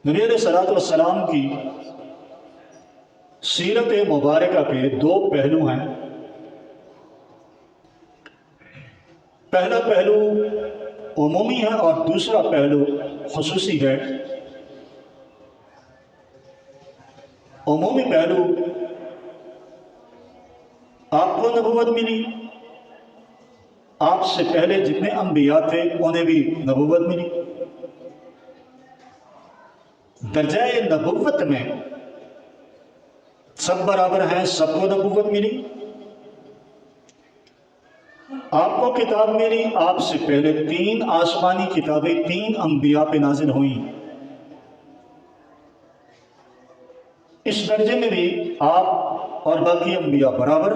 نبی علیہ الصلوۃ والسلام کی سیرت مبارکہ کے دو پہلو ہیں۔ پہلا پہلو عمومی ہے اور دوسرا پہلو خصوصی ہے۔ عمومی پہلو، آپ کو نبوت ملی، آپ سے پہلے جتنے انبیاء تھے انہیں بھی نبوت ملی۔ درجہ نبوت میں سب برابر ہیں، سب کو نبوت ملی۔ آپ کو کتاب ملی، آپ سے پہلے 3 آسمانی کتابیں 3 انبیاء پہ نازل ہوئیں۔ اس درجے میں بھی آپ اور باقی انبیاء برابر۔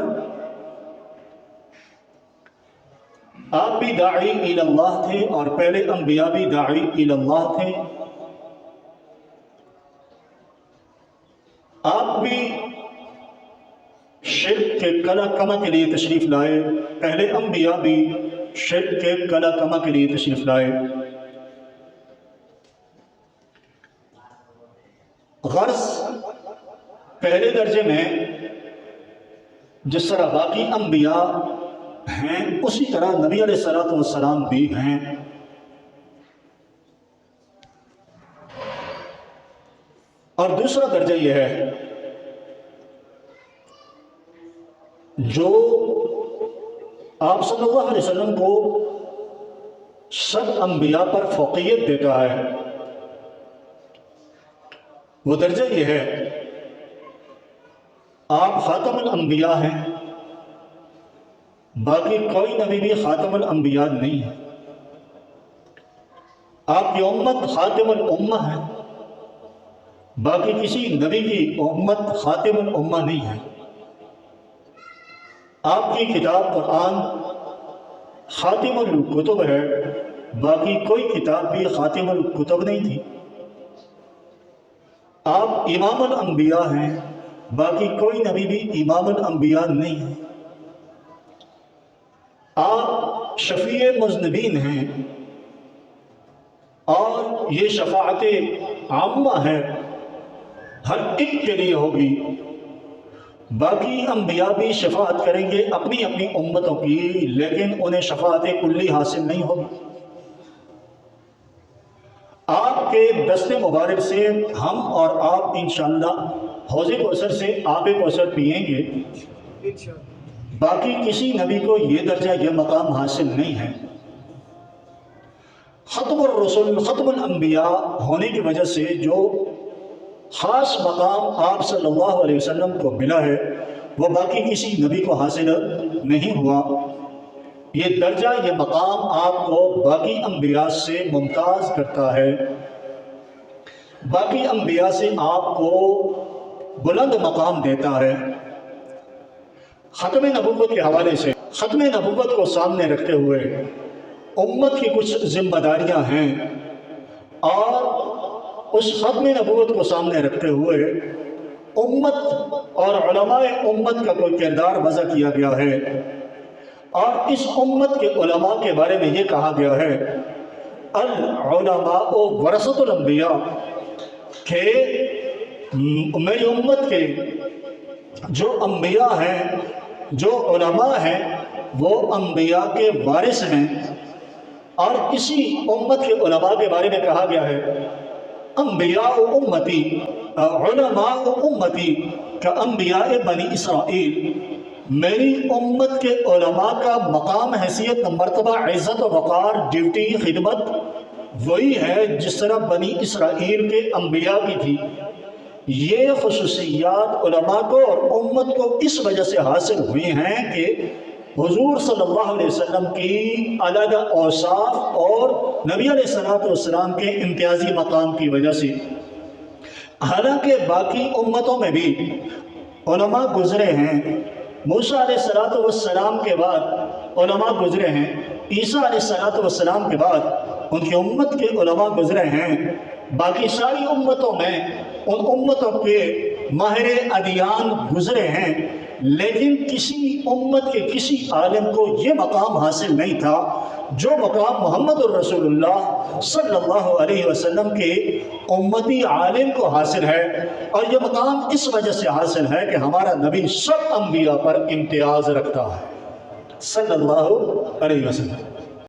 آپ بھی داعی الی اللہ تھے اور پہلے انبیاء بھی داعی الی اللہ تھے۔ آپ بھی شرک کے کلا کما کے لیے تشریف لائے، پہلے انبیاء بھی شرک کے کلا کما کے لیے تشریف لائے۔ غرض پہلے درجے میں جس طرح باقی انبیاء ہیں اسی طرح نبی علیہ الصلوۃ والسلام بھی ہیں۔ اور دوسرا درجہ یہ ہے، جو آپ صلی اللہ علیہ وسلم کو سب انبیاء پر فوقیت دیتا ہے، وہ درجہ یہ ہے، آپ خاتم الانبیاء ہیں، باقی کوئی نبی بھی خاتم الانبیاء نہیں ہے۔ آپ کی امت خاتم الامہ ہے، باقی کسی نبی کی امت خاتم الامہ نہیں ہے۔ آپ کی کتاب قرآن خاتم الکتب ہے، باقی کوئی کتاب بھی خاتم الکتب نہیں تھی۔ آپ امام الانبیاء ہیں، باقی کوئی نبی بھی امام الانبیاء نہیں ہے۔ آپ شفیع مذنبین ہیں اور یہ شفاعت عامہ ہے، ہر ایک کے لیے ہوگی۔ باقی انبیاء بھی شفاعت کریں گے اپنی اپنی امتوں کی، لیکن انہیں شفاعت کلی حاصل نہیں ہوگی۔ آپ کے دست مبارک سے ہم اور آپ انشاءاللہ حوض کوثر سے آب کوثر پئیں گے، باقی کسی نبی کو یہ درجہ یہ مقام حاصل نہیں ہے۔ ختم الرسل ختم الانبیاء ہونے کی وجہ سے جو خاص مقام آپ صلی اللہ علیہ وسلم کو ملا ہے وہ باقی کسی نبی کو حاصل نہیں ہوا۔ یہ درجہ یہ مقام آپ کو باقی انبیاء سے ممتاز کرتا ہے، باقی انبیاء سے آپ کو بلند مقام دیتا ہے۔ ختم نبوت کے حوالے سے ختم نبوت کو سامنے رکھتے ہوئے امت کی کچھ ذمہ داریاں ہیں، اور اس ختم نبوت کو سامنے رکھتے ہوئے امت اور علماء امت کا کوئی کردار وضع کیا گیا ہے، اور اس امت کے علماء کے بارے میں یہ کہا گیا ہے العلماء ورثۃ الانبیاء، کہ میری امت کے جو انبیاء ہیں، جو علماء ہیں، وہ انبیاء کے وارث ہیں۔ اور اسی امت کے علماء کے بارے میں کہا گیا ہے انبیاء امتی علماء امتی کانبیاء بنی اسرائیل، میری امت کے علماء کا مقام، حیثیت، مرتبہ، عزت و وقار، ڈیوٹی، خدمت وہی ہے جس طرح بنی اسرائیل کے انبیاء کی تھی۔ یہ خصوصیات علماء کو اور امت کو اس وجہ سے حاصل ہوئی ہیں کہ حضور صلی اللہ علیہ وسلم کی علیحدہ اوصاف اور نبی علیہ الصلوۃ والسلام کے امتیازی مقام کی وجہ سے۔ حالانکہ باقی امتوں میں بھی علماء گزرے ہیں، موسیٰ علیہ الصلوۃ والسلام کے بعد علماء گزرے ہیں، عیسیٰ علیہ الصلوۃ والسلام کے بعد ان کی امت کے علماء گزرے ہیں، باقی ساری امتوں میں ان امتوں کے ماہر ادیان گزرے ہیں، لیکن کسی امت کے کسی عالم کو یہ مقام حاصل نہیں تھا جو مقام محمد الرسول اللہ صلی اللہ علیہ وسلم کے امتی عالم کو حاصل ہے، اور یہ مقام اس وجہ سے حاصل ہے کہ ہمارا نبی سب انبیاء پر امتیاز رکھتا ہے صلی اللہ علیہ وسلم۔